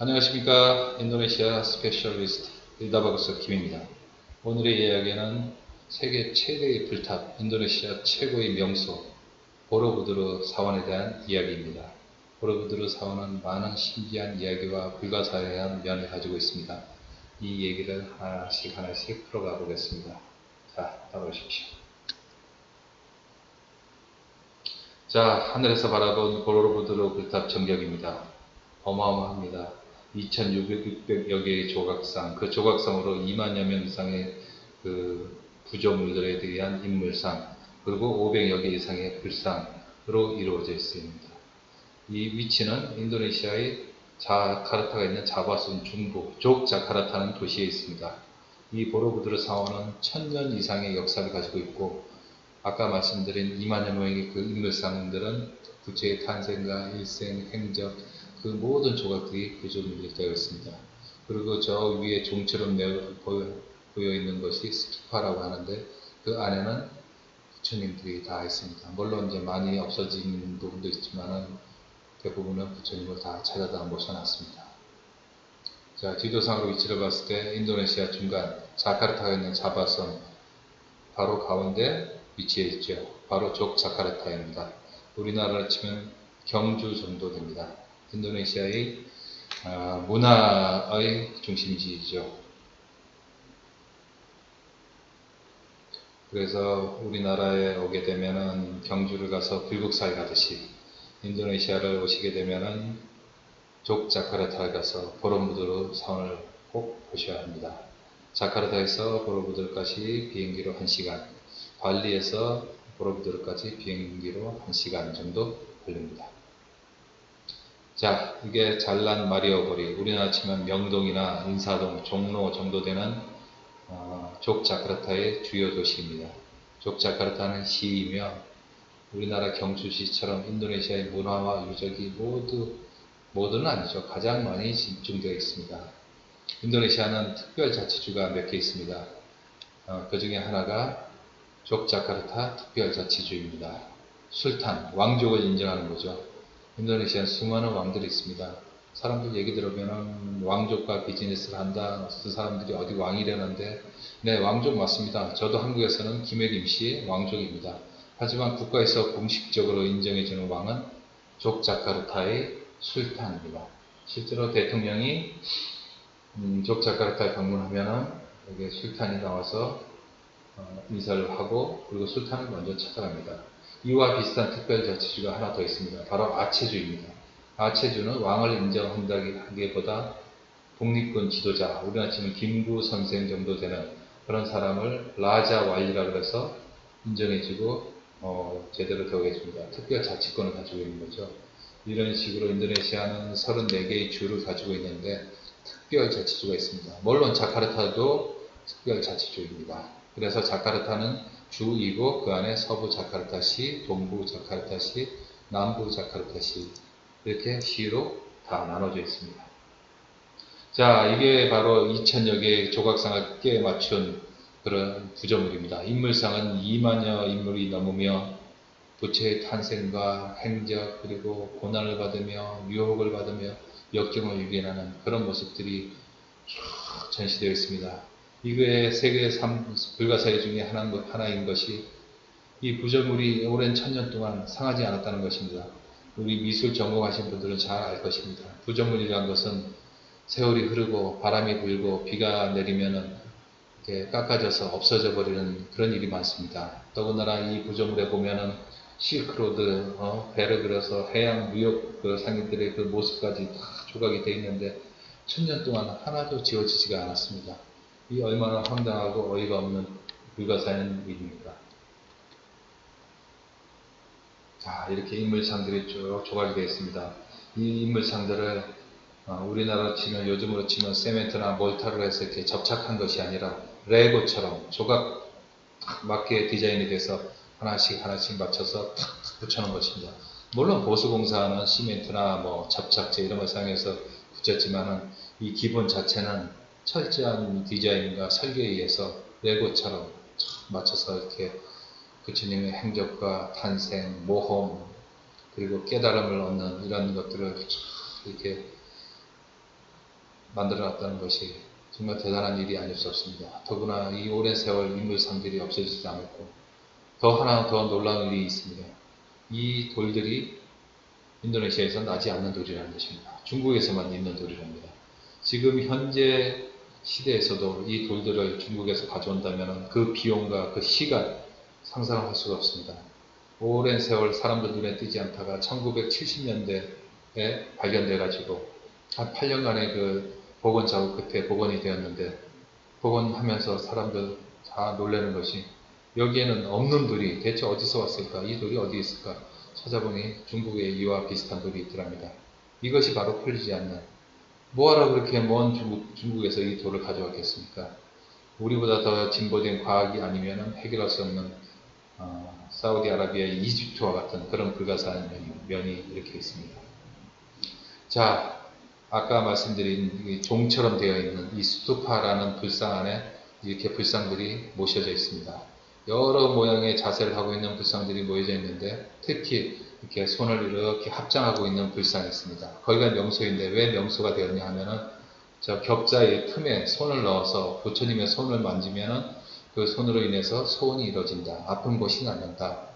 안녕하십니까. 인도네시아 스페셜리스트 일다바고스 김입니다. 오늘의 이야기는 세계 최대의 불탑, 인도네시아 최고의 명소 보로부두르 사원에 대한 이야기입니다. 보로부두르 사원은 많은 신기한 이야기와 불가사의한 면을 가지고 있습니다. 이 얘기를 하나씩 풀어가 보겠습니다. 자, 따라오십시오. 자, 하늘에서 바라본 보로부두르 불탑 전경입니다. 어마어마합니다. 2600여 개의 조각상, 그 조각상으로 2만여 명 이상의 그 구조물들에 대한 인물상, 그리고 500여 개 이상의 불상으로 이루어져 있습니다. 이 위치는 인도네시아의 자카르타가 있는 자바순 중부, 족자카르타는 도시에 있습니다. 이 보로부두르 사원은 1000년 이상의 역사를 가지고 있고, 아까 말씀드린 2만여 명의 그 인물상들은 부처의 탄생과 일생, 행적, 그 모든 조각들이 구조물이 되어 있습니다. 그리고 저 위에 종처럼 보여 있는 것이 스투파라고 하는데, 그 안에는 부처님들이 다 있습니다. 물론 이제 많이 없어진 부분도 있지만은 대부분은 부처님을 다 찾아다 모셔놨습니다. 자, 지도상으로 위치를 봤을 때 인도네시아 중간 자카르타가 있는 자바섬 바로 가운데 위치해 있죠. 바로 족자카르타입니다. 우리나라로 치면 경주 정도 됩니다. 인도네시아의 문화의 중심지이죠. 그래서 우리나라에 오게 되면은 경주를 가서 불국사에 가듯이 인도네시아를 오시게 되면은 족자카르타에 가서 보로부두르 사원을 꼭 보셔야 합니다. 자카르타에서 보로부두르까지 비행기로 1시간, 발리에서 보로부두르까지 비행기로 1시간 정도 걸립니다. 자, 이게 잘난 마리오거리, 우리나라 치면 명동이나 인사동, 종로 정도 되는 족자카르타의 주요 도시입니다. 족자카르타는 시이며 우리나라 경주시처럼 인도네시아의 문화와 유적이 모두는 아니죠. 가장 많이 집중되어 있습니다. 인도네시아는 특별자치주가 몇 개 있습니다. 그 중에 하나가 족자카르타 특별자치주입니다. 술탄, 왕족을 인정하는 거죠. 인도네시아는 수많은 왕들이 있습니다. 사람들 얘기 들으면 왕족과 비즈니스를 한다. 어떤 사람들이 어디 왕이라는데, 네, 왕족 맞습니다. 저도 한국에서는 김해림씨 왕족입니다. 하지만 국가에서 공식적으로 인정해주는 왕은 족자카르타의 술탄입니다. 실제로 대통령이 족자카르타에 방문하면은 여기 술탄이 나와서 인사를 하고, 그리고 술탄을 먼저 찾아갑니다. 이와 비슷한 특별자치주가 하나 더 있습니다. 바로 아체주입니다. 아체주는 왕을 인정한다기보다 독립군 지도자, 우리나라 치면 김구 선생 정도 되는 그런 사람을 라자 왈리라고 해서 인정해주고 제대로 대우해줍니다. 특별자치권을 가지고 있는 거죠. 이런 식으로 인도네시아는 34개의 주를 가지고 있는데 특별자치주가 있습니다. 물론 자카르타도 특별자치주입니다. 그래서 자카르타는 주이고 그 안에 서부 자카르타시, 동부 자카르타시, 남부 자카르타시 이렇게 시로 다 나눠져 있습니다. 자, 이게 바로 2000여 개의 조각상을 끼워 맞춘 그런 구조물입니다. 인물상은 2만여 인물이 넘으며 부처의 탄생과 행적, 그리고 고난을 받으며 유혹을 받으며 역경을 유견하는 그런 모습들이 쭉 전시되어 있습니다. 이거의 세계 불가사의 중에 하나인 것이 이 구조물이 오랜 1000년 동안 상하지 않았다는 것입니다. 우리 미술 전공하신 분들은 잘 알 것입니다. 구조물이라는 것은 세월이 흐르고 바람이 불고 비가 내리면은 이렇게 깎아져서 없어져 버리는 그런 일이 많습니다. 더군다나 이 구조물에 보면은 실크로드, 배를 그려서 해양 무역 그 상인들의 그 모습까지 다 조각이 되어 있는데 1000년 동안 하나도 지워지지가 않았습니다. 이 얼마나 황당하고 어이가 없는 불가사의한 일입니까? 자, 이렇게 인물상들이 쭉 조각이 되어 있습니다. 이 인물상들을 우리나라로 치면, 요즘으로 치면 세멘트나 몰타로 해서 이렇게 접착한 것이 아니라 레고처럼 조각 딱 맞게 디자인이 돼서 하나씩 맞춰서 탁 붙여놓은 것입니다. 물론 보수공사는 시멘트나 뭐 접착제 이런 걸 사용해서 붙였지만은 이 기본 자체는 철저한 디자인과 설계에 의해서 레고처럼 맞춰서 이렇게 부처님의 행적과 탄생, 모험, 그리고 깨달음을 얻는 이런 것들을 이렇게 만들어놨다는 것이 정말 대단한 일이 아닐 수 없습니다. 더구나 이 오랜 세월 인물상들이 없어지지 않았고 더 하나 더 놀라운 일이 있습니다. 이 돌들이 인도네시아에서 나지 않는 돌이라는 것입니다. 중국에서만 있는 돌이랍니다. 지금 현재 시대에서도 이 돌들을 중국에서 가져온다면 그 비용과 그 시간 상상할 수가 없습니다. 오랜 세월 사람들 눈에 띄지 않다가 1970년대에 발견돼 가지고 한 8년간의 그 복원 작업 끝에 복원이 되었는데, 복원하면서 사람들 다 놀라는 것이 여기에는 없는 돌이 대체 어디서 왔을까? 이 돌이 어디 있을까? 찾아보니 중국의 이와 비슷한 돌이 있더랍니다. 이것이 바로 풀리지 않는, 뭐하러 그렇게 먼 중국에서 이 돌을 가져왔겠습니까? 우리보다 더 진보된 과학이 아니면 해결할 수 없는 사우디아라비아의 이집트와 같은 그런 불가사한 면이 이렇게 있습니다. 자, 아까 말씀드린 이 종처럼 되어 있는 이 스투파라는 불상 안에 이렇게 불상들이 모셔져 있습니다. 여러 모양의 자세를 하고 있는 불상들이 모여져 있는데, 특히 이렇게 손을 이렇게 합장하고 있는 불상이 있습니다. 거기가 명소인데 왜 명소가 되었냐 하면은 저 격자의 틈에 손을 넣어서 부처님의 손을 만지면은 그 손으로 인해서 소원이 이루어진다, 아픈 곳이 낫는다,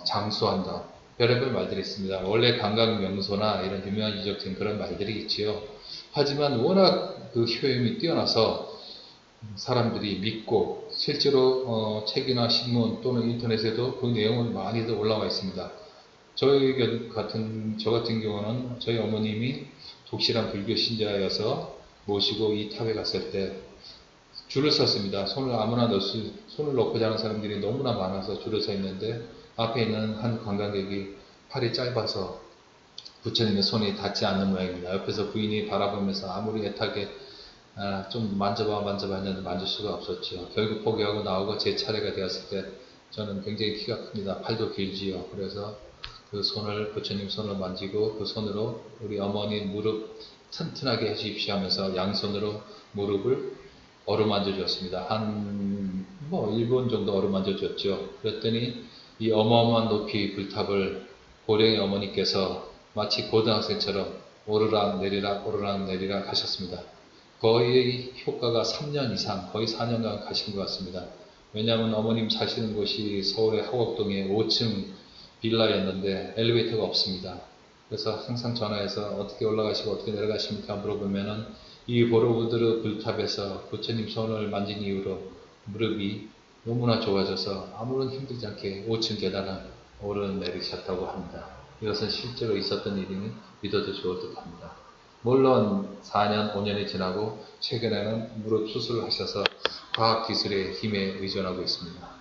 장수한다, 별의별 말들이 있습니다. 원래 관광 명소나 이런 유명한 유적지는 그런 말들이 있지요. 하지만 워낙 그 효용이 뛰어나서 사람들이 믿고 실제로 책이나 신문 또는 인터넷에도 그 내용은 많이들 올라와 있습니다. 저 같은 경우는 저희 어머님이 독실한 불교 신자여서 모시고 이 탑에 갔을 때 줄을 섰습니다. 손을 아무나 손을 놓고자 하는 사람들이 너무나 많아서 줄을 서 있는데, 앞에 있는 한 관광객이 팔이 짧아서 부처님의 손이 닿지 않는 모양입니다. 옆에서 부인이 바라보면서 아무리 애타게 좀 만져봐 했는데 만질 수가 없었죠. 결국 포기하고 나오고 제 차례가 되었을 때 저는 굉장히 키가 큽니다. 팔도 길지요. 그래서 그 손을, 부처님 손을 만지고 그 손으로 우리 어머니 무릎 튼튼하게 해주십시오 하면서 양손으로 무릎을 어루만져 줬습니다. 한 1분 정도 어루만져 줬죠. 그랬더니 이 어마어마한 높이 불탑을 고령의 어머니께서 마치 고등학생처럼 오르락 내리락 오르락 내리락 하셨습니다. 거의 효과가 3년 이상, 거의 4년간 가신 것 같습니다. 왜냐하면 어머님 사시는 곳이 서울의 하곡동의 5층 빌라였는데 엘리베이터가 없습니다. 그래서 항상 전화해서 어떻게 올라가시고 어떻게 내려가십니까 물어보면은 이 보로부드르 불탑에서 부처님 손을 만진 이후로 무릎이 너무나 좋아져서 아무런 힘들지 않게 5층 계단을 오르내리셨다고 합니다. 이것은 실제로 있었던 일이니 믿어도 좋을 듯 합니다. 물론 4년, 5년이 지나고 최근에는 무릎 수술을 하셔서 과학기술의 힘에 의존하고 있습니다.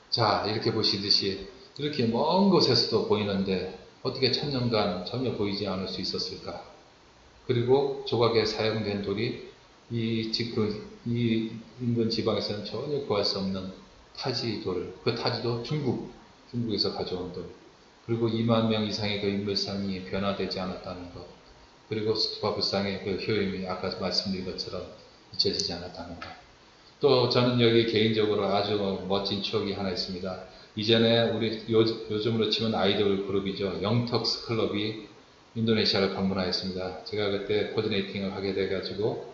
자, 이렇게 보시듯이 이렇게 먼 곳에서도 보이는데 어떻게 천년간 전혀 보이지 않을 수 있었을까? 그리고 조각에 사용된 돌이 이 인근 지방에서는 전혀 구할 수 없는 타지 돌, 그 타지도 중국에서 가져온 돌, 그리고 2만 명 이상의 그 인물상이 변화되지 않았다는 것, 그리고 스투파 불상의 그 효용이 아까 말씀드린 것처럼 잊혀지지 않았다는 것. 또 저는 여기 개인적으로 아주 멋진 추억이 하나 있습니다. 이전에 우리 요즘으로 치면 아이돌 그룹이죠. 영턱스 클럽이 인도네시아를 방문하였습니다. 제가 그때 코디네이팅을 하게 돼가지고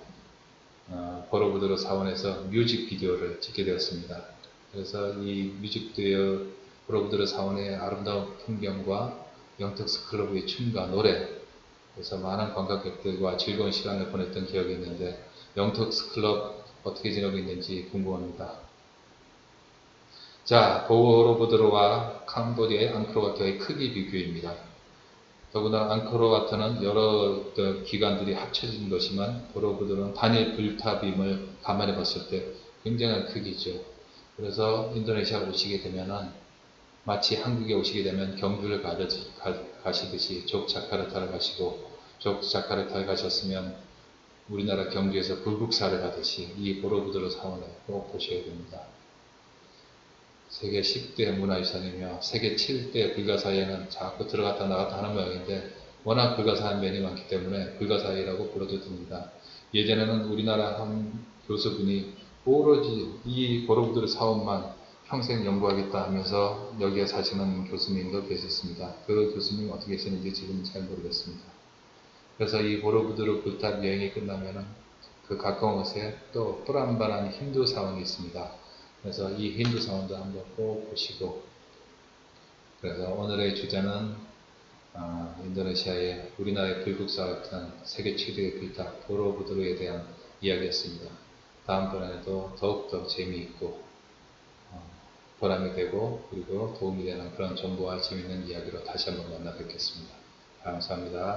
보로부드로 사원에서 뮤직비디오를 찍게 되었습니다. 그래서 이 뮤직비디오 보로부드로 사원의 아름다운 풍경과 영턱스 클럽의 춤과 노래, 그래서 많은 관광객들과 즐거운 시간을 보냈던 기억이 있는데 영턱스 클럽 어떻게 지내고 있는지 궁금합니다. 자, 보로부드로와 캄보디아의 앙코르와트의 크기 비교입니다. 더구나 앙코르와트는 여러 기관들이 합쳐진 것이지만 보로부드로는 단일 불탑임을 감안해 봤을 때 굉장한 크기죠. 그래서 인도네시아 오시게 되면은 마치 한국에 오시게 되면 경주를 가시듯이 족자카르타를 가시고, 족자카르타를 가셨으면 우리나라 경주에서 불국사를 가듯이 이 보로부드로 사원을 꼭 보셔야 됩니다. 세계 10대 문화유산이며 세계 7대 불가사의에는 자꾸 들어갔다 나갔다 하는 모양인데 워낙 불가사한 면이 많기 때문에 불가사의라고 불러도 됩니다. 예전에는 우리나라 한 교수분이 오로지 이 보로부드르 사원만 평생 연구하겠다 하면서 여기에 사시는 교수님도 계셨습니다. 그 교수님 어떻게 계시는지 지금 잘 모르겠습니다. 그래서 이 보로부두르 불탑 여행이 끝나면은 그 가까운 곳에 또 프람바라는 힌두 사원이 있습니다. 그래서 이 힌두 사원도 한번 꼭 보시고, 그래서 오늘의 주제는 인도네시아의 우리나라의 불국사 같은 세계 최대의 불탑 보로부두르에 대한 이야기였습니다. 다음번에도 더욱더 재미있고 보람이 되고 그리고 도움이 되는 그런 정보와 재미있는 이야기로 다시 한번 만나 뵙겠습니다. 감사합니다.